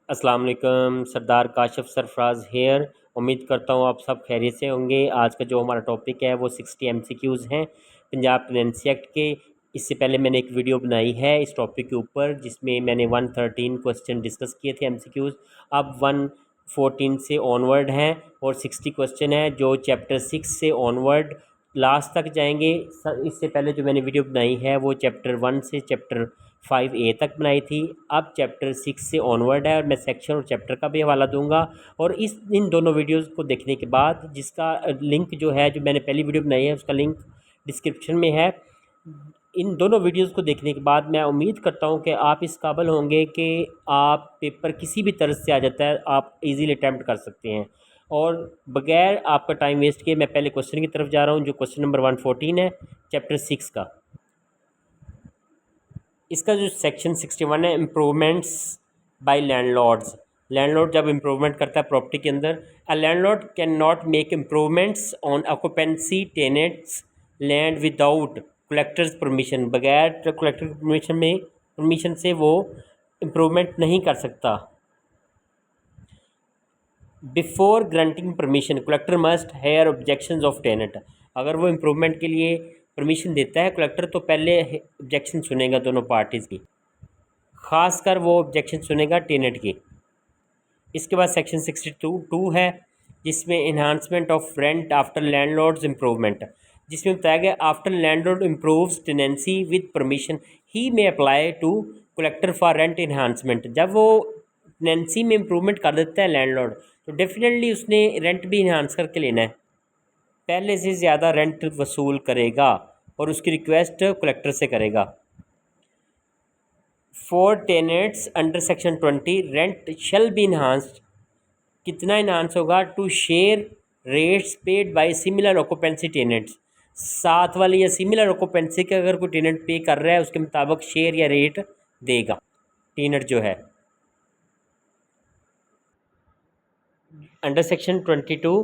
अस्सलाम वालेकुम। सरदार काशिफ सरफराज हेयर। उम्मीद करता हूँ आप सब खैरियत से होंगे। आज का जो हमारा टॉपिक है वो 60 MCQs हैं पंजाब टेनेंसी एक्ट के। इससे पहले मैंने एक वीडियो बनाई है इस टॉपिक के ऊपर जिसमें मैंने 113 क्वेश्चन डिस्कस किए थे MCQs। अब 114 से ऑनवर्ड हैं और 60 क्वेश्चन हैं जो चैप्टर 6 से ऑनवर्ड लास्ट तक जाएंगे। इससे पहले जो मैंने वीडियो बनाई है वो चैप्टर 1 से चैप्टर 5A तक बनाई थी। अब चैप्टर 6 से ऑनवर्ड है और मैं सेक्शन और चैप्टर का भी हवाला दूंगा। और इन दोनों वीडियोस को देखने के बाद जिसका लिंक जो है जो मैंने पहली वीडियो बनाई है उसका लिंक डिस्क्रिप्शन में है। इन दोनों वीडियोस को देखने के बाद मैं उम्मीद करता हूं कि आप इस काबिल होंगे कि आप पेपर किसी भी तरह से आ जाता है आप इजीली अटैम्प्ट कर सकते हैं। और बगैर आपका टाइम वेस्ट किए मैं पहले क्वेश्चन की तरफ जा रहा हूं जो क्वेश्चन नंबर 114 है चैप्टर 6 का। इसका जो सेक्शन 61 है इम्प्रूवमेंट्स बाय लैंडलॉर्ड्स। लैंडलॉर्ड जब इम्प्रूवमेंट करता है प्रॉपर्टी के अंदर, a landlord can not make improvements on occupancy tenants land without collectors permission. बगैर कलेक्टर परमिशन से वो इम्प्रूवमेंट नहीं कर सकता। Before granting permission collector must hear objections of tenant. अगर वो इम्प्रूवमेंट के लिए परमिशन देता है कलेक्टर तो पहले ऑब्जेक्शन सुनेगा दोनों पार्टीज़ की, खासकर वो ऑब्जेक्शन सुनेगा टेनेंट की। इसके बाद सेक्शन 62 है जिसमें enhancement of rent after landlords improvement, जिसमें बताया गया after landlord improves tenancy with permission he may apply to collector for rent enhancement. जब वो टेनेंसी में इम्प्रूवमेंट कर देता है लैंडलॉर्ड तो डेफिनेटली उसने रेंट भी इन्हांस करके लेना है, पहले से ज़्यादा रेंट वसूल करेगा और उसकी रिक्वेस्ट कलेक्टर से करेगा। For tenants under section 20 rent shall be enhanced. कितना इन्हांस होगा? To share rates paid by similar occupancy tenants. साथ वाली या सिमिलर ऑक्यूपेंसी का अगर कोई टेनेंट पे कर रहा है उसके मुताबिक शेयर या रेट देगा टेनेंट जो है। Under section 22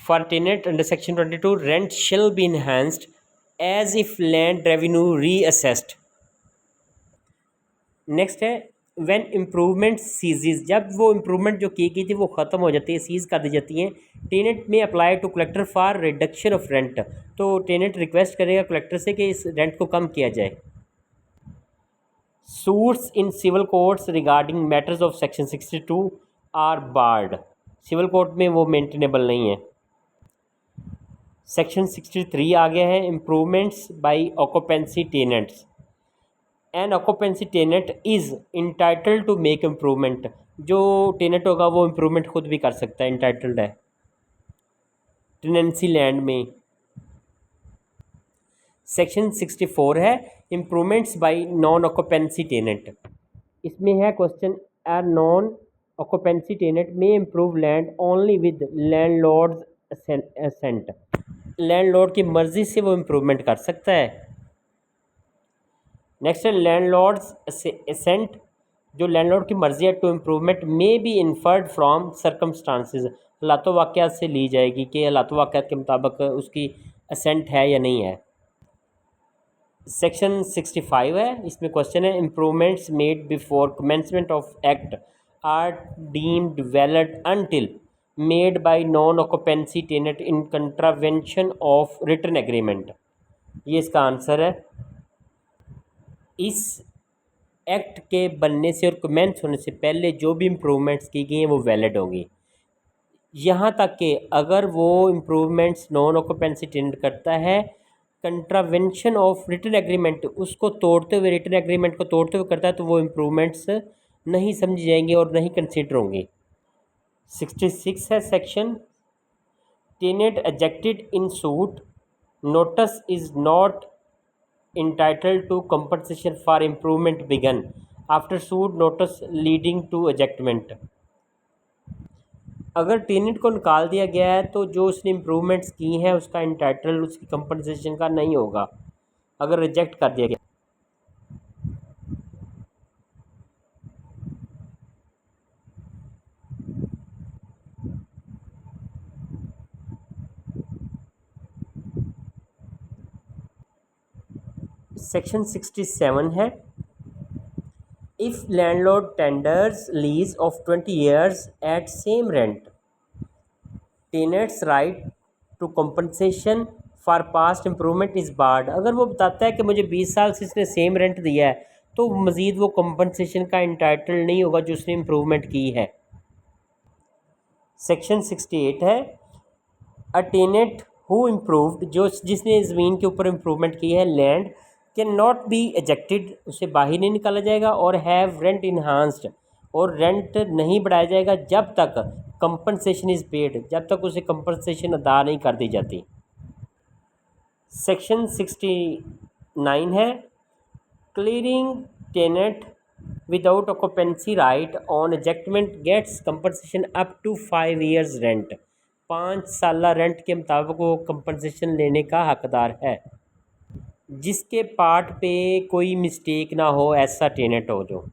for tenant under section 22 rent shall be enhanced as if land revenue reassessed. Next है व्हेन इम्प्रूवमेंट सीजीज। जब वो इम्प्रूवमेंट जो की गई थी वो ख़त्म हो जाती है, सीज कर दी जाती हैं, tenant may apply to collector for reduction of rent. तो टेनेंट रिक्वेस्ट करेगा कलेक्टर से कि इस रेंट को कम किया जाए। Suits in civil courts regarding matters of section 62 are barred. Civil court में वो मेंटेनेबल नहीं है। सेक्शन 63 आ गया है improvements by occupancy tenants. An occupancy tenant is entitled to make improvement. जो टेनेंट होगा वो इम्प्रूवमेंट खुद भी कर सकता है, इंटाइटल्ड है टेनेंसी लैंड में। सेक्शन 64 है improvements by non occupancy tenant. इसमें है question a non occupancy tenant may improve land only with landlords assent. Landlord की मर्जी से वो इम्प्रूवमेंट कर सकता है। नेक्स्ट है लैंडलॉर्ड्स असेंट। जो लैंडलॉर्ड की मर्जी है to improvement may be inferred from circumstances. हालात वाक़यात से ली जाएगी कि हालात वाक़यात के मुताबिक उसकी असेंट है या नहीं है। सेक्शन 65 है, इसमें क्वेश्चन है improvements made before commencement of act are deemed valid until made by non occupancy tenant in contravention of written agreement. ये इसका आंसर है। इस एक्ट के बनने से और कमेंस होने से पहले जो भी इम्प्रूवमेंट्स की गई हैं वो वैलिड होंगी। यहाँ तक कि अगर वो इम्प्रूवमेंट्स नॉन ऑक्यूपेंसी टेनेंट करता है कंट्रावेंशन ऑफ रिटन एग्रीमेंट, उसको तोड़ते हुए रिटन एग्रीमेंट को तोड़ते हुए करता है तो वो इम्प्रूवमेंट्स नहीं समझी जाएंगे और नहीं कंसिडर होंगे। 66 है section tenant ejected in suit notice is not entitled to compensation for improvement begun after suit notice leading to ejectment। अगर टेनेंट को निकाल दिया गया है तो जो उसने इम्प्रूवमेंट्स की हैं उसका इंटाइटल उसकी कंपनसेशन का नहीं होगा अगर रिजेक्ट कर दिया गया। सेक्शन 67 है If landlord tenders lease of 20 years at same rent, tenant's right to compensation for past improvement is barred। अगर वो बताता है कि मुझे 20 साल से इसने सेम रेंट दिया है तो मज़ीद वो कंपनसेशन का इंटाइटल नहीं होगा जो उसने इम्प्रूवमेंट की है। सेक्शन 68 है, अ टेनेंट हु इम्प्रूव्ड, जो जिसने ज़मीन के ऊपर इम्प्रूवमेंट की है, land can not be ejected, उसे बाहर नहीं निकाला जाएगा, और हैव रेंट इन्हांस्ड, और रेंट नहीं बढ़ाया जाएगा जब तक कंपनसेशन इज़ पेड, जब तक उसे कंपनसेशन अदा नहीं कर दी जाती। सेक्शन 69 है, clearing tenant without occupancy right on ejectment gets compensation up to 5 years rent. 5 साल रेंट के मुताबिक वो कंपनसेशन लेने का हकदार है। जिसके पार्ट पे कोई मिस्टेक ना हो ऐसा टेनेंट हो जो।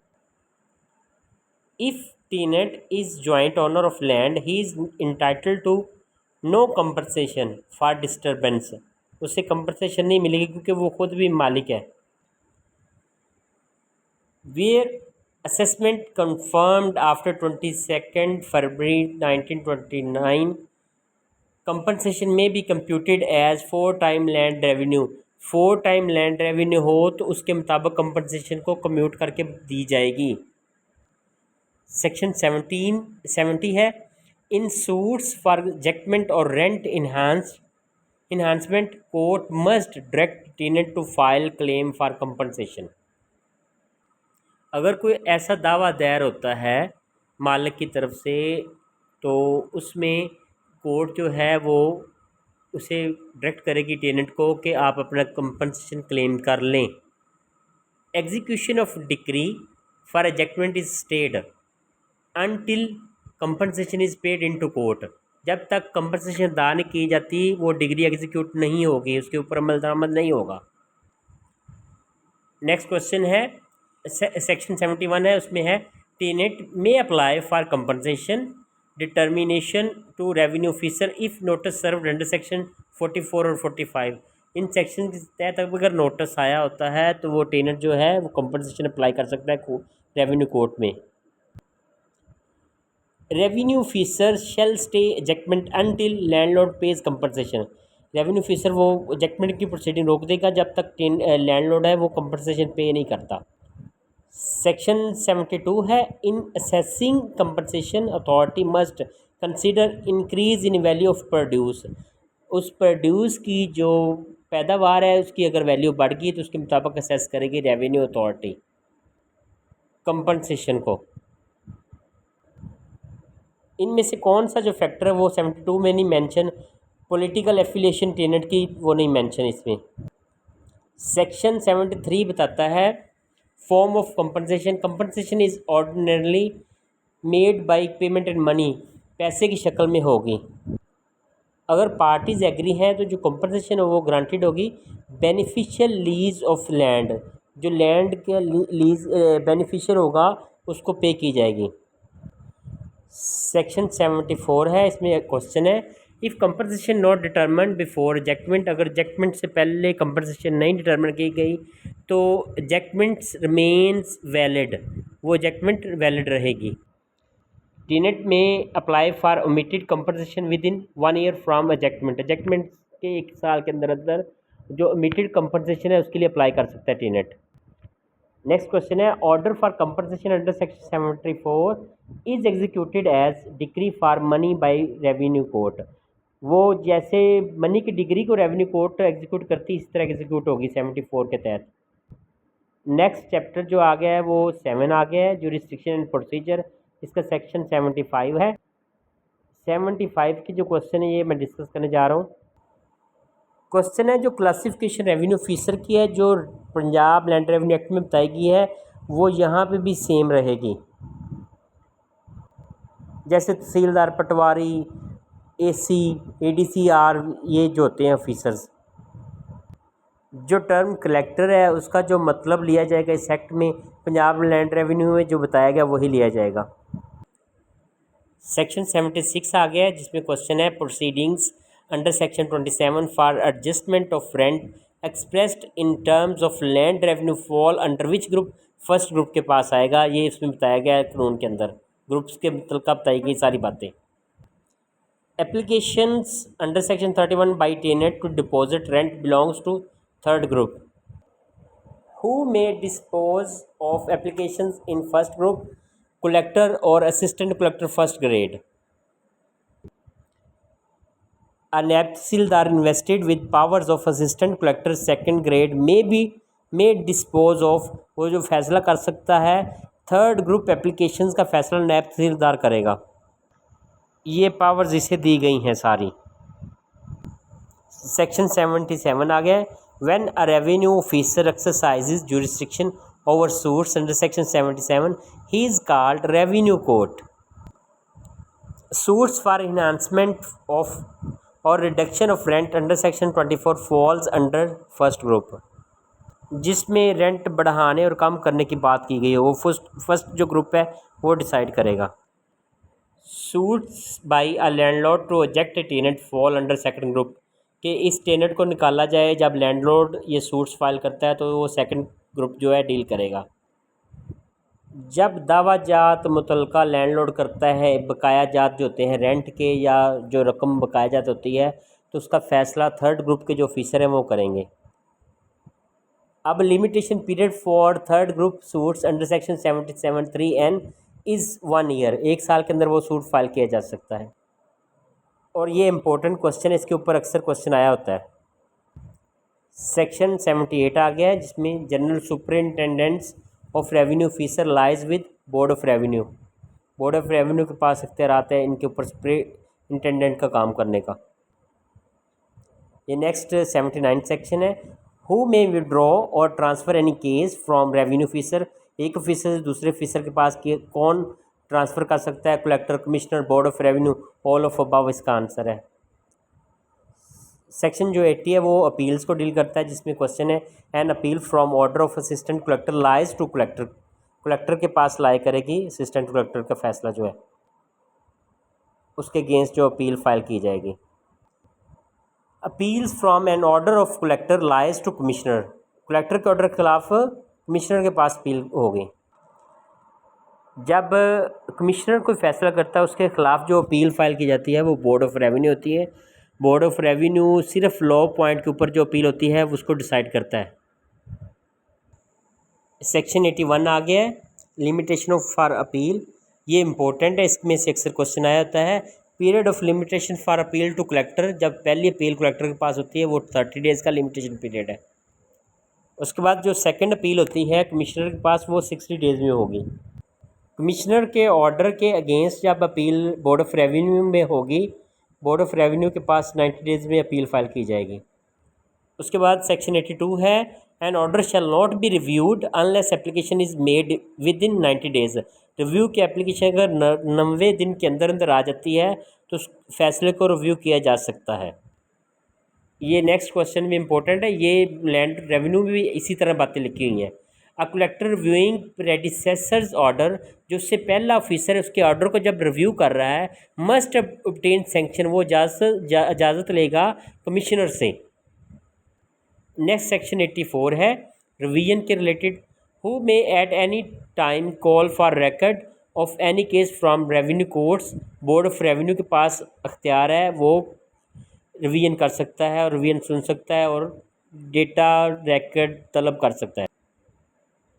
If tenant is joint owner of land he is entitled to no compensation for disturbance, उसे कंपनसेशन नहीं मिलेगी क्योंकि वो खुद भी मालिक है। Where assessment confirmed after 22 February 1929 compensation may be computed as 4 time land revenue. 4 time land revenue हो तो उसके मुताबिक कंपनसेशन को कम्यूट करके दी जाएगी। सेक्शन 70 है, इन सूट्स फॉर एजेक्टमेंट और rent enhancement court must direct tenant to file claim for compensation. अगर कोई ऐसा दावा दायर होता है मालिक की तरफ से तो उसमें कोर्ट जो है वो उसे डायरेक्ट करेगी टेनेंट को कि आप अपना कंपनसेशन क्लेम कर लें। Execution of decree for ejectment is stayed until compensation is paid into court. जब तक कंपनसेशन अदा नहीं की जाती वो डिग्री एग्जीक्यूट नहीं होगी, उसके ऊपर अमल दरामद नहीं होगा। नेक्स्ट क्वेश्चन है, सेक्शन 71 है, उसमें है tenant may apply for compensation determination to revenue officer if notice served under section 44 और 45। इन सेक्शन के तहत अगर नोटिस आया होता है तो वो टेनेंट जो है वो कंपनसेशन अप्लाई कर सकता है रेवेन्यू कोर्ट में। Revenue officer shall stay ejectment until landlord pays compensation. Revenue officer वो एजेक्टमेंट की प्रोसीडिंग रोक देगा जब तक लैंडलॉर्ड है वो कंपनसेशन पे नहीं करता। सेक्शन 72 है, इन assessing compensation authority must consider increase in value of produce. उस प्रोड्यूस की जो पैदावार है उसकी अगर वैल्यू बढ़ गई तो उसके मुताबिक असेस करेगी रेवेन्यू अथॉरिटी कंपनसेशन को। इनमें से कौन सा जो फैक्टर है वो 72 में नहीं मेंशन, पॉलिटिकल एफिलिएशन टेनेंट की वो नहीं मेंशन इसमें। सेक्शन 73 बताता है form of compensation. Compensation is ordinarily made by payment and money, पैसे की शक्ल में होगी। अगर पार्टीज एग्री हैं तो जो कंपनसेशन है वो ग्रांटेड होगी। बेनिफिशियल लीज ऑफ लैंड, जो लैंड के लीज बेनिफिशियल होगा उसको पे की जाएगी। सेक्शन 74 है, इसमें क्वेश्चन है, if compensation not determined before ejectment, अगर एजेक्टमेंट से पहले कंपनसेशन नहीं डिटर्मिन की गई तो एजेक्टमेंट्स रिमेन्स वैलिड, वो एजेक्टमेंट वैलिड रहेगी। Tenant may apply for omitted compensation within 1 year from ejectment, ejectment के 1 साल के अंदर अंदर जो ओमिटेड कंपनसेशन है उसके लिए अप्लाई कर सकता है टेनेंट। नेक्स्ट क्वेश्चन है, order for compensation under section 74 is executed as decree for money by revenue court. वो जैसे मनी की डिग्री को रेवेन्यू कोर्ट एग्जीक्यूट करती इस तरह एग्जीक्यूट होगी 74 के तहत। नेक्स्ट चैप्टर जो आ गया है वो 7 आ गया है, जो रिस्ट्रिक्शन एंड प्रोसीजर, इसका सेक्शन 75 है। 75 की जो क्वेश्चन है ये मैं डिस्कस करने जा रहा हूँ। क्वेश्चन है जो क्लासिफिकेशन रेवेन्यू ऑफिसर की है जो पंजाब लैंड रेवेन्यू एक्ट में बताई गई है वो यहाँ पे भी सेम रहेगी। जैसे तहसीलदार, पटवारी, एसी, एडीसीआर, ये जो होते हैं ऑफिसर्स। जो टर्म कलेक्टर है उसका जो मतलब लिया जाएगा इस एक्ट में पंजाब लैंड रेवेन्यू में जो बताया गया वही लिया जाएगा। सेक्शन 76 आ गया है जिसमें क्वेश्चन है, proceedings under section 27 for adjustment of rent expressed in terms of land revenue fall under which group first group के पास आएगा। ये इसमें बताया गया है कानून के अंदर, ग्रुप्स के मतलब का बताई गई सारी बातें। Applications under section 31 by tenant to deposit rent belongs to third group. Who may dispose of applications in first group? Collector or assistant collector first grade. A naib tahsildar invested with powers of assistant collector second grade may dispose of, वो जो फैसला कर सकता है third group applications का फैसला नायब तहसीलदार करेगा। ये पावर्स इसे दी गई हैं सारी। सेक्शन 77 आ गया। When a revenue officer exercises jurisdiction over suits under section 77, he is called revenue court. Suits for enhancement of or reduction of rent under section 24 falls under first group. जिसमें rent बढ़ाने और कम करने की बात की गई है वो फर्स्ट जो ग्रुप है वो डिसाइड करेगा। Suits by a landlord to reject a tenant fall under second group, कि इस टेनेंट को निकाला जाए जब लैंडलॉर्ड ये सूट्स फाइल करता है तो वो सेकंड ग्रुप जो है डील करेगा। जब दावा जात मुतलका लैंडलॉर्ड करता है बकाया जात जो होते हैं रेंट के या जो रकम बकाया जात होती है तो उसका फ़ैसला थर्ड ग्रुप के जो ऑफिसर हैं वो करेंगे। अब limitation period for third group suits under section 77(3)(n) is 1 year, 1 साल के अंदर वो सूट फाइल किया जा सकता है। और ये इंपॉर्टेंट क्वेश्चन है, इसके ऊपर अक्सर क्वेश्चन आया होता है। सेक्शन 78 आ गया है जिसमें general superintendents of revenue officer lies with board of revenue. Board of revenue के पास इख्तियार है इनके ऊपर सुपरिटेंडेंट का काम करने का। ये नेक्स्ट 79 सेक्शन है। हु मे विड्रॉ और transfer any case from revenue officer, एक ऑफिसर से दूसरे ऑफिसर के पास कौन ट्रांसफ़र कर सकता है? Collector, commissioner, board of revenue, all of above इसका आंसर है। सेक्शन जो 80 है वो अपील्स को डील करता है जिसमें क्वेश्चन है an appeal from order of assistant collector lies to collector, collector के पास लाई करेगी असिस्टेंट कलेक्टर का फैसला जो है उसके अगेंस्ट जो अपील फाइल की जाएगी। Appeals from an order of collector lies to commissioner, collector के ऑर्डर के खिलाफ कमिश्नर के पास अपील होगी। जब कमिश्नर कोई फैसला करता है उसके ख़िलाफ़ जो अपील फ़ाइल की जाती है वो बोर्ड ऑफ रेवेन्यू होती है। बोर्ड ऑफ रेवेन्यू सिर्फ लॉ पॉइंट के ऊपर जो अपील होती है उसको डिसाइड करता है। सेक्शन 81 आ गया है, लिमिटेशन ऑफ फॉर अपील। ये इंपॉर्टेंट है, इसमें से अक्सर क्वेश्चन आया होता है। Period of limitation for appeal to collector, जब पहली अपील कलेक्टर के पास होती है वो 30 डेज़ का लिमिटेशन पीरियड है। उसके बाद जो सेकंड अपील होती है कमिश्नर के पास वो 60 डेज़ में होगी। कमिश्नर के ऑर्डर के अगेंस्ट जब अपील बोर्ड ऑफ रेवेन्यू में होगी, बोर्ड ऑफ रेवेन्यू के पास 90 डेज़ में अपील फाइल की जाएगी। उसके बाद सेक्शन 82 है, an order shall not be reviewed unless application is made within 90 days. Review की एप्लीकेशन अगर 90 दिन के अंदर अंदर आ जाती है तो उस फैसले को रिव्यू किया जा सकता है। ये नेक्स्ट क्वेश्चन भी इंपॉर्टेंट है, ये लैंड रेवेन्यू में भी इसी तरह बातें लिखी हुई हैं। अ कलेक्टर रिव्यूइंग प्रेडिसेसर्स ऑर्डर, जो उससे पहला ऑफिसर उसके ऑर्डर को जब रिव्यू कर रहा है, मस्ट ऑब्टेन सैंक्शन, वो इजाज़त लेगा कमिश्नर से। नेक्स्ट सेक्शन 84 है रिवीजन के related. Who may at any time call for record of any case from revenue courts, board of revenue के पास अख्तियार है वो रिवीजन कर सकता है और रिवीजन सुन सकता है और डेटा रिकॉर्ड तलब कर सकता है,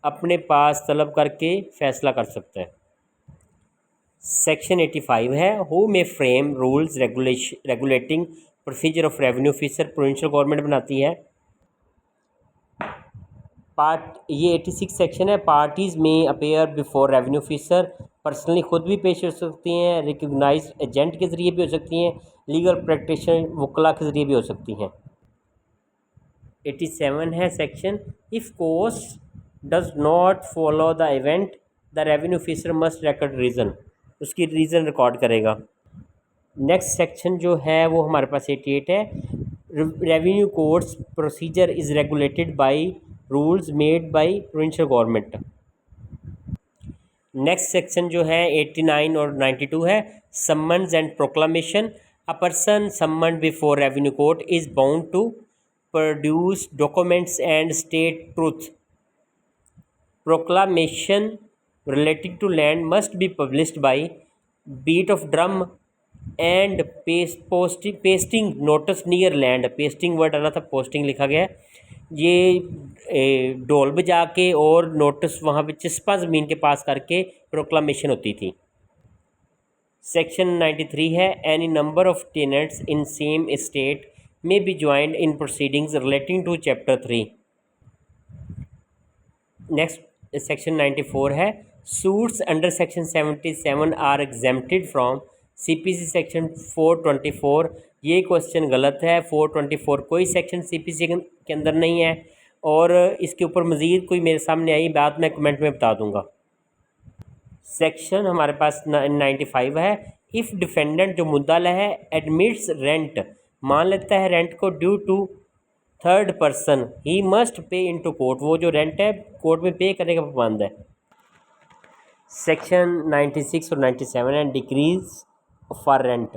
अपने पास तलब करके फ़ैसला कर सकता है। सेक्शन 85 है, who may frame rules regulating procedure of revenue officer, provincial government बनाती है। ये 86 सेक्शन है। पार्टीज़ में appear before revenue officer, personally खुद भी पेश हो सकती हैं, रिकग्नाइज एजेंट के ज़रिए भी हो सकती हैं, लीगल प्रैक्टिशनर वकला के ज़रिए भी हो सकती हैं। 87 है section, if court does not follow the event the revenue officer must record reason, उसकी रीज़न रिकॉर्ड करेगा। नेक्स्ट सेक्शन जो है वो हमारे पास 88 है, revenue courts procedure is regulated by rules made by provincial government. Next section जो है 89 और 92 है, summons and proclamation. A person summoned before revenue court is bound to produce documents and state truth proclamation relating to land must be published by beat of drum and pasting notice near land। Pasting word आना था, posting लिखा गया है। ये ढोल बजा के और नोटिस वहाँ पे चिस्पा ज़मीन के पास करके प्रोक्लामेशन होती थी। सेक्शन 93 है, any number of tenants in same estate may be joined in proceedings relating to chapter 3। Next section 94 है, suits under section 77 are exempted from CPC section 424। ये क्वेश्चन गलत है। 424 कोई सेक्शन सीपीसी के अंदर नहीं है और इसके ऊपर मज़ीद कोई मेरे सामने आई बात मैं कमेंट में बता दूंगा। सेक्शन हमारे पास 95 है, इफ़ डिफेंडेंट जो मुद्दाला है एडमिट्स रेंट, मान लेता है रेंट को due to third person, he must pay into court, वो जो रेंट है कोर्ट में पे करने का पाबंद है। सेक्शन 96 और 97 है, decrease for rent,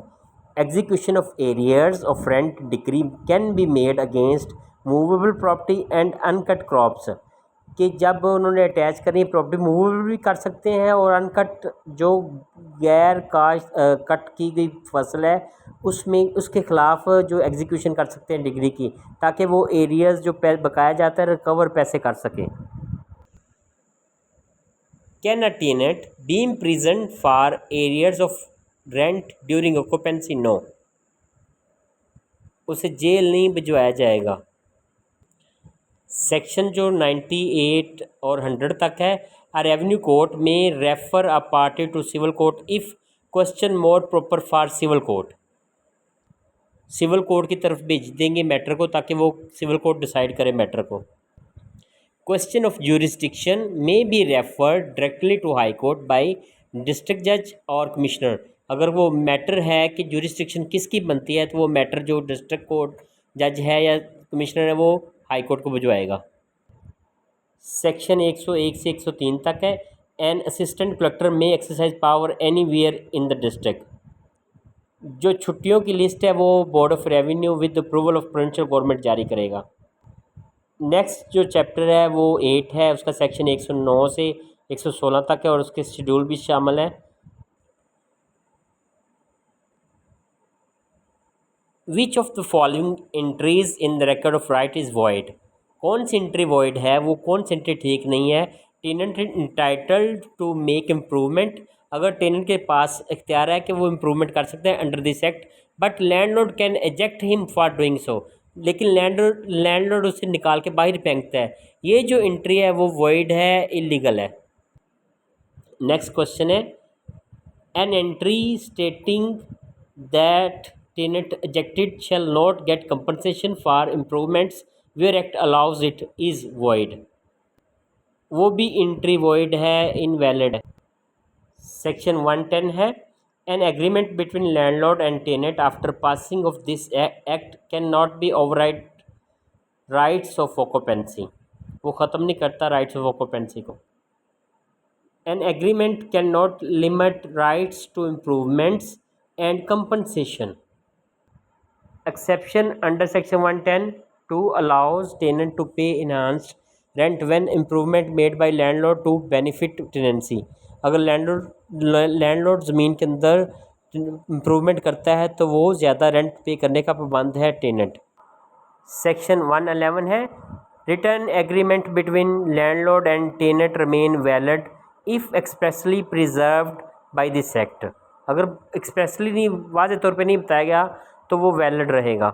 execution of arrears of rent decree can be made against movable property and uncut crops, कि जब उन्होंने अटैच करनी प्रॉपर्टी मूवेबल भी कर सकते हैं और अनकट जो गैर काश कट की गई फसल है उसमें उसके ख़िलाफ़ जो एग्जीक्यूशन कर सकते हैं डिग्री की, ताकि वो एरियाज़ जो बकाया जाता है रिकवर पैसे कर सकें। Can a tenant be imprisoned for arrears of rent during occupancy? No, उसे जेल नहीं भिजवाया जाएगा। सेक्शन जो 98 और 100 तक है, अ रेवेन्यू कोर्ट में refer a party to civil court if question more proper for civil court, civil court की तरफ भेज देंगे मैटर को ताकि वो सिविल कोर्ट डिसाइड करे मैटर को। Question of jurisdiction may be referred directly to high court by district जज और कमिश्नर, अगर वो मैटर है कि ज्यूरिसडिक्शन किसकी बनती है तो वो मैटर जो डिस्ट्रिक्ट कोर्ट जज है या कमिश्नर है वो हाई कोर्ट को भिजवाएगा। सेक्शन 101 से 103 तक है, एन असिस्टेंट कलेक्टर में exercise power anywhere in the district, जो छुट्टियों की लिस्ट है वो board of revenue with approval of provincial government जारी करेगा। नेक्स्ट जो चैप्टर है वो 8 है, उसका सेक्शन 109 से 116 तक है और उसके शेड्यूल भी शामिल है। Which of the following entries in the record of right is void, कौन सी एंट्री वॉइड है, वो कौन सी एंट्री ठीक नहीं है। Tenant entitled to make improvement, अगर टेनेंट के पास इख्तियार है कि वो इम्प्रूवमेंट कर सकते हैं under this act, but landlord can exact him for doing so, लेकिन लैंडलॉर्ड उसे निकाल के बाहर फेंकता है, ये जो एंट्री है वो वॉइड है, इलीगल है। नेक्स्ट क्वेश्चन है, an entry stating that tenant ejected shall not get compensation for improvements where act allows it is void, वो भी एंट्री void है, invalid है। सेक्शन 110 है, an agreement between landlord and tenant after passing of this act cannot be override rights of occupancy, वो ख़त्म नहीं करता rights of occupancy को। an agreement cannot limit rights to improvements and compensation। Exception under section 110 allows tenant to pay enhanced rent when improvement made by landlord to benefit tenancy, अगर landlord ज़मीन के अंदर improvement करता है तो वो ज़्यादा रेंट पे करने का पाबंद है टेनेंट। सेक्शन 111 है, return agreement between landlord and tenant remain valid if expressly preserved by this act, अगर एक्सप्रेसली नहीं वाज़े तौर पे नहीं बताया गया तो वो वैलिड रहेगा।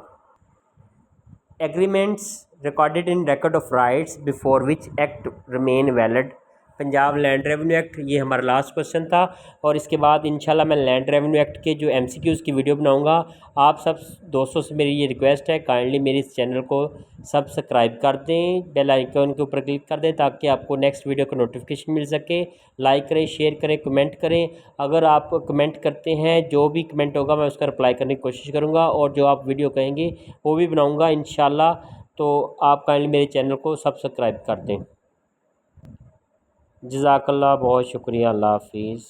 Agreements recorded in record of rights before which act remain valid, Punjab land revenue act, ये हमारा लास्ट क्वेश्चन था और इसके बाद इंशाल्लाह मैं लैंड रेवेन्यू एक्ट के जो MCQs की वीडियो बनाऊंगा। आप सब दोस्तों से मेरी ये रिक्वेस्ट है, काइंडली मेरे इस चैनल को सब्सक्राइब कर दें, बेल आइकन के ऊपर क्लिक कर दें ताकि आपको नेक्स्ट वीडियो का नोटिफिकेशन मिल सके। लाइक करें, शेयर करें, कमेंट करें, अगर आप कमेंट करते हैं जो भी कमेंट होगा मैं उसका रिप्लाई करने की कोशिश करूँगा और जो आप वीडियो कहेंगे वो भी बनाऊँगा इंशाल्लाह। तो आप काइंडली मेरे चैनल को सब्सक्राइब कर दें। जज़ाकल्लाह, बहुत शुक्रिया, अल्लाह हाफिज़।